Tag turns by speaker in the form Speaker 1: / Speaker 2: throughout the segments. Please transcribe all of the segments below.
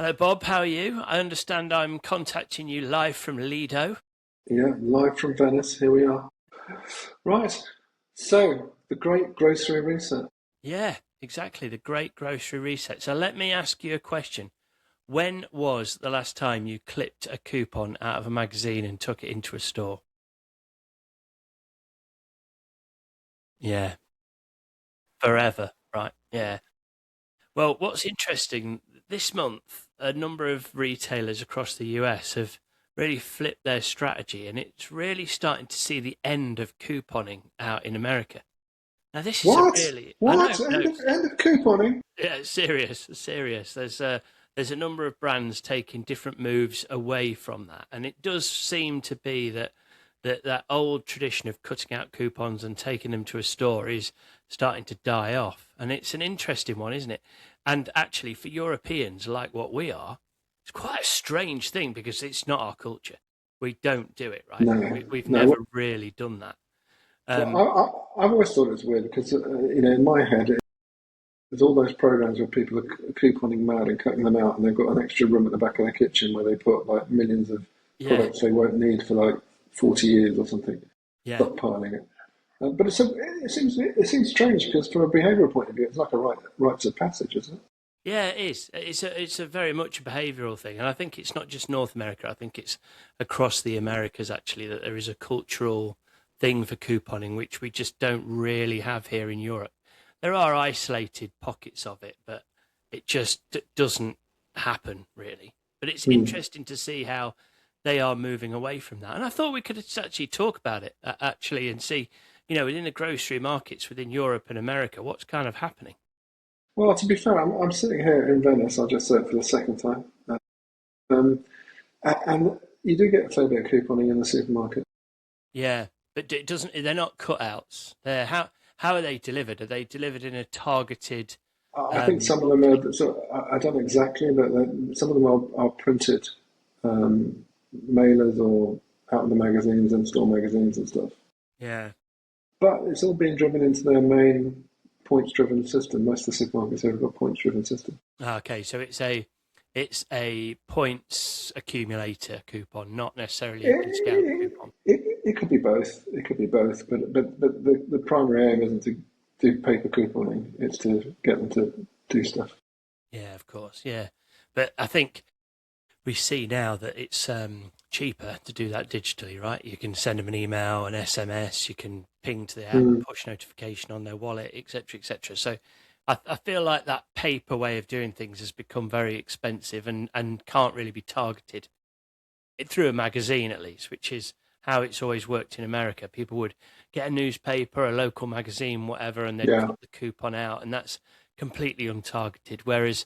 Speaker 1: Hello, Bob. How are you? I understand I'm contacting you live from Lido.
Speaker 2: Yeah, live from Venice. Here we are. Right. So, the Great Grocery Reset.
Speaker 1: Yeah, exactly. The Great Grocery Reset. So let me ask you a question. When was the last time you clipped a coupon out of a magazine and took it into a store? Yeah, forever. Right. Yeah. Well, what's interesting, this month, a number of retailers across the US have really flipped their strategy, and it's really starting to see the end of couponing out in America. Now, this is a
Speaker 2: What?
Speaker 1: really, I know,
Speaker 2: What?
Speaker 1: no,
Speaker 2: End of couponing?
Speaker 1: yeah, serious, serious. There's a number of brands taking different moves away from that, and it does seem to be that old tradition of cutting out coupons and taking them to a store is starting to die off. And it's an interesting one, isn't it? And actually, for Europeans like what we are, it's quite a strange thing because it's not our culture. We don't do it, right?
Speaker 2: No,
Speaker 1: We've never
Speaker 2: no.
Speaker 1: really done that.
Speaker 2: Well,
Speaker 1: Um,
Speaker 2: I've always thought it was weird because, in my head, there's all those programs where people are couponing mad and cutting them out, and they've got an extra room at the back of their kitchen where they put like millions of
Speaker 1: yeah,
Speaker 2: products they won't need for like 40 years or something,
Speaker 1: yeah.
Speaker 2: stockpiling it. But it seems strange because from a behavioural point of view, it's like a rites of passage, isn't it?
Speaker 1: Yeah, it is. It's a very much a behavioural thing, and I think it's not just North America. I think it's across the Americas actually that there is a cultural thing for couponing which we just don't really have here in Europe. There are isolated pockets of it, but it just doesn't happen really. But it's
Speaker 2: Mm.
Speaker 1: interesting to see how they are moving away from that, and I thought we could actually talk about it actually and see, within the grocery markets within Europe and America, what's kind of happening.
Speaker 2: Well, to be fair, I'm sitting here in Venice. I'll just say it for the second time. Um, and you do get a fair bit of couponing in the supermarket.
Speaker 1: Yeah, but it doesn't. They're not cutouts. They're how are they delivered? Are they delivered in a targeted
Speaker 2: I think some of them
Speaker 1: audience?
Speaker 2: are, so I don't know exactly, but some of them are printed um, mailers or out of the magazines and store magazines and stuff.
Speaker 1: Yeah.
Speaker 2: But it's all being driven into their main points-driven system. Most of the supermarkets have got points-driven system.
Speaker 1: Okay, so it's a points accumulator coupon, not necessarily a discount
Speaker 2: It,
Speaker 1: coupon.
Speaker 2: it could be both. It could be both. But the primary aim isn't to do paper couponing. It's to get them to do stuff.
Speaker 1: Yeah, of course. Yeah, but I think we see now that it's cheaper to do that digitally, right? You can send them an email, an SMS, you can ping to the app,
Speaker 2: Mm.
Speaker 1: push notification on their wallet, etc., etc. So I feel like that paper way of doing things has become very expensive and can't really be targeted through a magazine, at least, which is how it's always worked in America. People would get a newspaper, a local magazine, whatever, and they'd
Speaker 2: Yeah.
Speaker 1: cut the coupon out, and that's completely untargeted. Whereas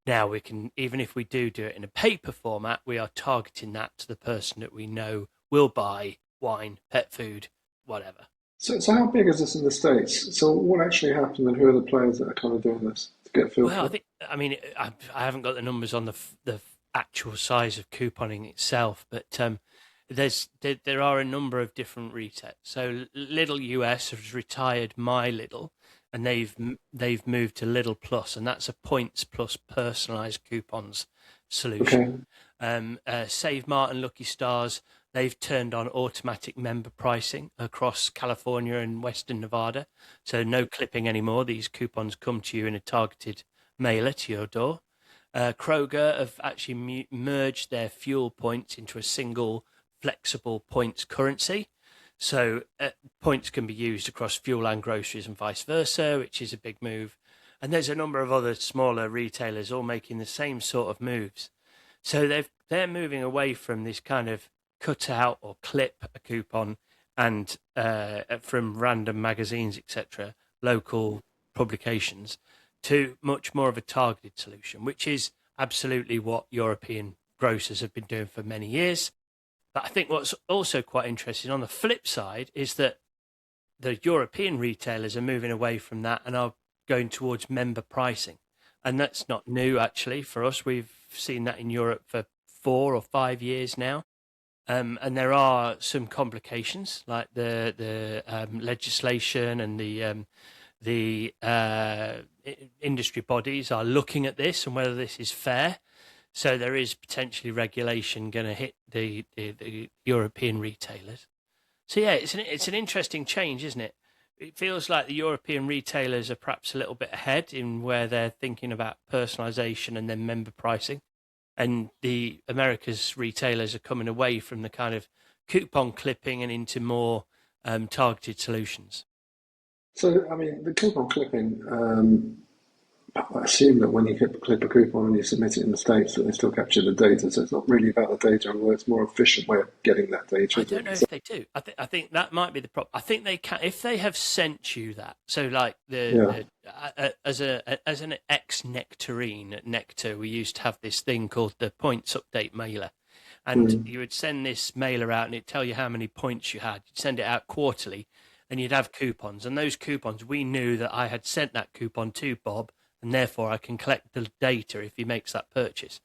Speaker 1: now we can, even if we do it in a paper format, we are targeting that to the person that we know will buy wine, pet food, whatever.
Speaker 2: So how big is this in the States? So what actually happened and who are the players that are kind of doing this to get a feel
Speaker 1: Well,
Speaker 2: for it?
Speaker 1: I mean, I haven't got the numbers on the actual size of couponing itself, but there are a number of different retailers. So Lidl US has retired My Lidl, and they've moved to Lidl Plus, and that's a points plus personalised coupons solution.
Speaker 2: Okay.
Speaker 1: Save Mart and Lucky Stars, they've turned on automatic member pricing across California and Western Nevada. So no clipping anymore. These coupons come to you in a targeted mailer to your door. Kroger have actually merged their fuel points into a single flexible points currency. So points can be used across fuel and groceries and vice versa, which is a big move. And there's a number of other smaller retailers all making the same sort of moves. So they're moving away from this kind of cut out or clip a coupon and from random magazines, etc., local publications, to much more of a targeted solution, which is absolutely what European grocers have been doing for many years. But I think what's also quite interesting on the flip side is that the European retailers are moving away from that and are going towards member pricing. And that's not new, actually, for us. We've seen that in Europe for 4 or 5 years now. And there are some complications, like the legislation and the industry bodies are looking at this and whether this is fair. So there is potentially regulation going to hit the European retailers. So yeah, it's an interesting change, isn't it? It feels like the European retailers are perhaps a little bit ahead in where they're thinking about personalization and then member pricing, and the America's retailers are coming away from the kind of coupon clipping and into more targeted solutions.
Speaker 2: So, I mean, the coupon clipping, I assume that when you clip a coupon and you submit it in the States, that they still capture the data. So it's not really about the data, although it's a more efficient way of getting that data,
Speaker 1: I
Speaker 2: isn't
Speaker 1: don't know
Speaker 2: it?
Speaker 1: if they do. I think that might be the problem. I think they can if they have sent you that. So like
Speaker 2: Yeah.
Speaker 1: as an ex nectarine at Nectar, we used to have this thing called the points update mailer, and
Speaker 2: Mm.
Speaker 1: you would send this mailer out, and it'd tell you how many points you had. You'd send it out quarterly, and you'd have coupons, and those coupons we knew that I had sent that coupon to Bob, and therefore I can collect the data if he makes that purchase.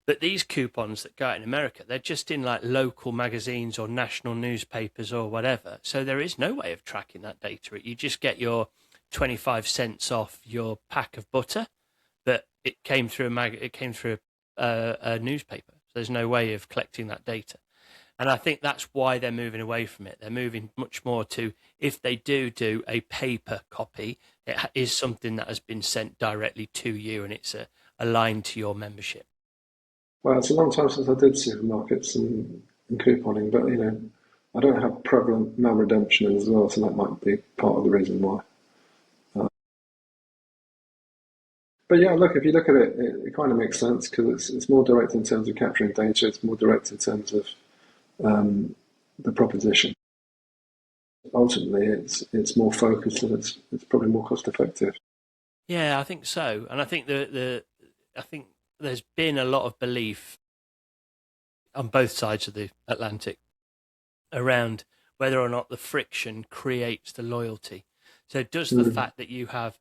Speaker 1: But these coupons that go out in America, they're just in like local magazines or national newspapers or whatever. So there is no way of tracking that data. You just get your 25 cents off your pack of butter, but it came through a newspaper. So there's no way of collecting that data. And I think that's why they're moving away from it. They're moving much more to, if they do a paper copy, it is something that has been sent directly to you and it's aligned to your membership.
Speaker 2: Well, it's a long time since I did supermarkets and couponing, but I don't have prevalent malredemption as well, so that might be part of the reason why. But yeah, look, if you look at it, it kind of makes sense because it's more direct in terms of capturing data. It's more direct in terms of the proposition. Ultimately, it's more focused and it's probably more cost effective.
Speaker 1: Yeah, I think so. And I think I think there's been a lot of belief on both sides of the Atlantic around whether or not the friction creates the loyalty. So does the
Speaker 2: Mm.
Speaker 1: fact that you have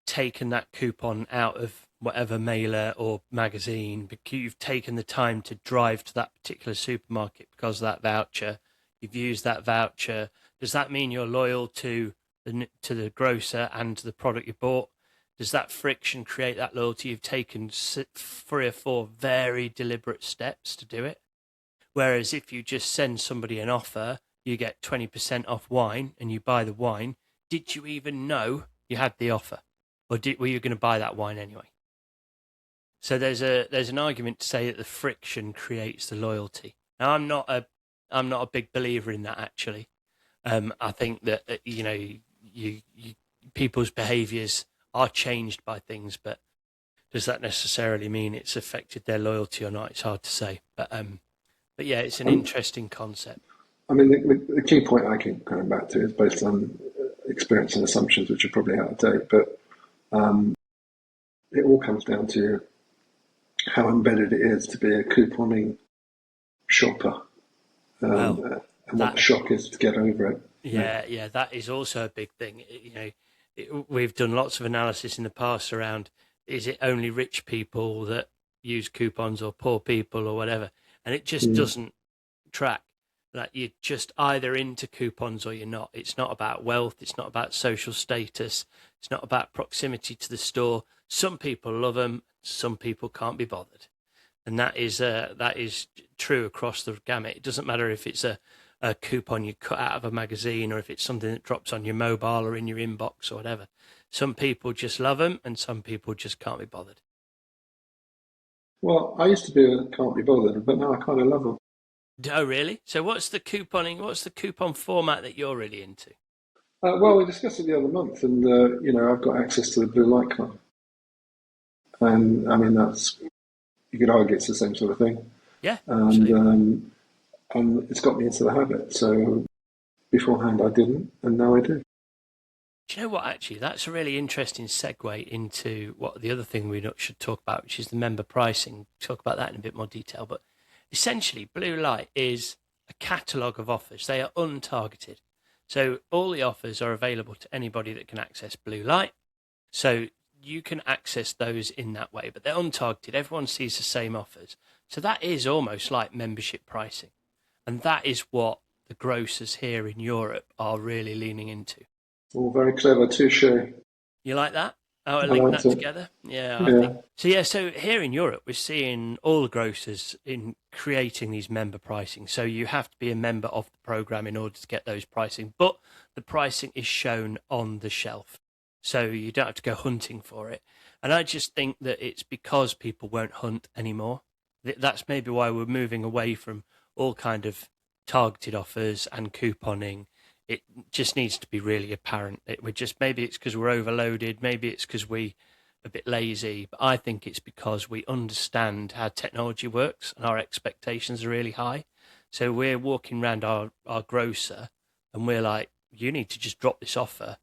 Speaker 1: taken that coupon out of whatever mailer or magazine, because you've taken the time to drive to that particular supermarket because of that voucher, you've used that voucher, does that mean you're loyal to the grocer and to the product you bought? Does that friction create that loyalty? You've taken 3 or 4 very deliberate steps to do it. Whereas if you just send somebody an offer, you get 20% off wine and you buy the wine. Did you even know you had the offer? Or were you going to buy that wine anyway? So there's an argument to say that the friction creates the loyalty. Now I'm not a big believer in that actually. I think that you people's behaviours are changed by things, but does that necessarily mean it's affected their loyalty or not? It's hard to say. But yeah, it's an
Speaker 2: Um,
Speaker 1: interesting concept.
Speaker 2: I mean, the key point I keep coming back to is based on experience and assumptions, which are probably out of date, but it all comes down to how embedded it is to be a couponing shopper,
Speaker 1: Well,
Speaker 2: and what the
Speaker 1: that
Speaker 2: shock is to get over it.
Speaker 1: yeah, that is also a big thing. We've done lots of analysis in the past around, is it only rich people that use coupons or poor people or whatever, and it just
Speaker 2: Mm.
Speaker 1: doesn't track. Like you're just either into coupons or you're not. It's not about wealth. It's not about social status. It's not about proximity to the store. Some people love them. Some people can't be bothered, and that is true across the gamut. It doesn't matter if it's a coupon you cut out of a magazine or if it's something that drops on your mobile or in your inbox or whatever. Some people just love them, and some people just can't be bothered.
Speaker 2: Well, I used to be a can't be bothered, but now I kind of love them.
Speaker 1: Oh, really? So what's the couponing? What's the coupon format that you're really into?
Speaker 2: Well, we discussed it the other month, and I've got access to the blue light card, and I mean that's you could argue it's the same sort of thing,
Speaker 1: Yeah,
Speaker 2: and
Speaker 1: absolutely.
Speaker 2: it's got me into the habit. So beforehand I didn't, and now I do.
Speaker 1: Do you know what? Actually, that's a really interesting segue into what the other thing we should talk about, which is the member pricing. Talk about that in a bit more detail. But essentially, Blue Light is a catalogue of offers. They are untargeted. So all the offers are available to anybody that can access Blue Light. So you can access those in that way, but they're untargeted. Everyone sees the same offers. So that is almost like membership pricing. And that is what the grocers here in Europe are really leaning into.
Speaker 2: All very clever, touche.
Speaker 1: You like that? Oh,
Speaker 2: I
Speaker 1: link
Speaker 2: liked
Speaker 1: that
Speaker 2: it.
Speaker 1: together. Yeah, I think
Speaker 2: Yeah.
Speaker 1: so. Yeah, so here in Europe, we're seeing all the grocers in creating these member pricing. So you have to be a member of the program in order to get those pricing, but the pricing is shown on the shelf, so you don't have to go hunting for it. And I just think that it's because people won't hunt anymore. That's maybe why we're moving away from all kind of targeted offers and couponing. It just needs to be really apparent. We're just, maybe it's because we're overloaded, maybe it's because we a bit lazy, but I think it's because we understand how technology works and our expectations are really high. So we're walking around our grocer and we're like, you need to just drop this offer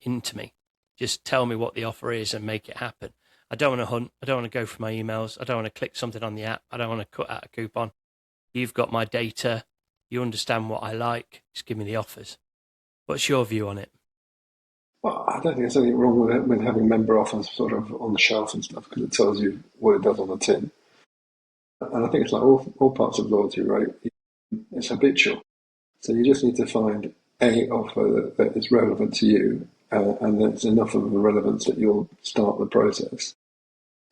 Speaker 1: into me. Just tell me what the offer is and make it happen. I don't want to hunt. I don't want to go through my emails. I don't want to click something on the app. I don't want to cut out a coupon. You've got my data. You understand what I like. Just give me the offers. What's your view on it?
Speaker 2: Well, I don't think there's anything wrong with it, with having member offers sort of on the shelf and stuff because it tells you what it does on the tin. And I think it's like all parts of loyalty, right? It's habitual. So you just need to find a offer that is relevant to you and that's enough of a relevance that you'll start the process.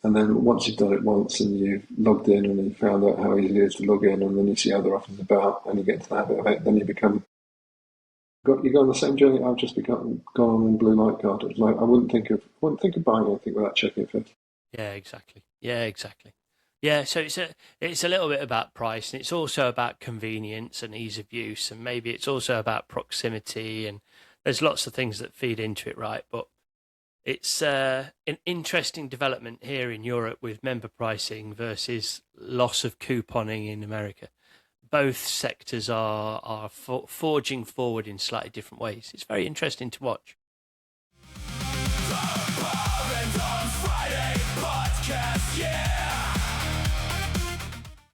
Speaker 2: And then once you've done it once and you've logged in and you found out how easy it is to log in and then you see other offers about and you get into the habit of it, then you go on the same journey I've just gone on in blue light card. It's like I wouldn't think of buying anything without checking it first.
Speaker 1: Yeah, exactly. Yeah, exactly. Yeah, so it's a little bit about price, and it's also about convenience and ease of use, and maybe it's also about proximity, and there's lots of things that feed into it, right? But it's an interesting development here in Europe with member pricing versus loss of couponing in America. Both sectors are forging forward in slightly different ways. It's very interesting to watch.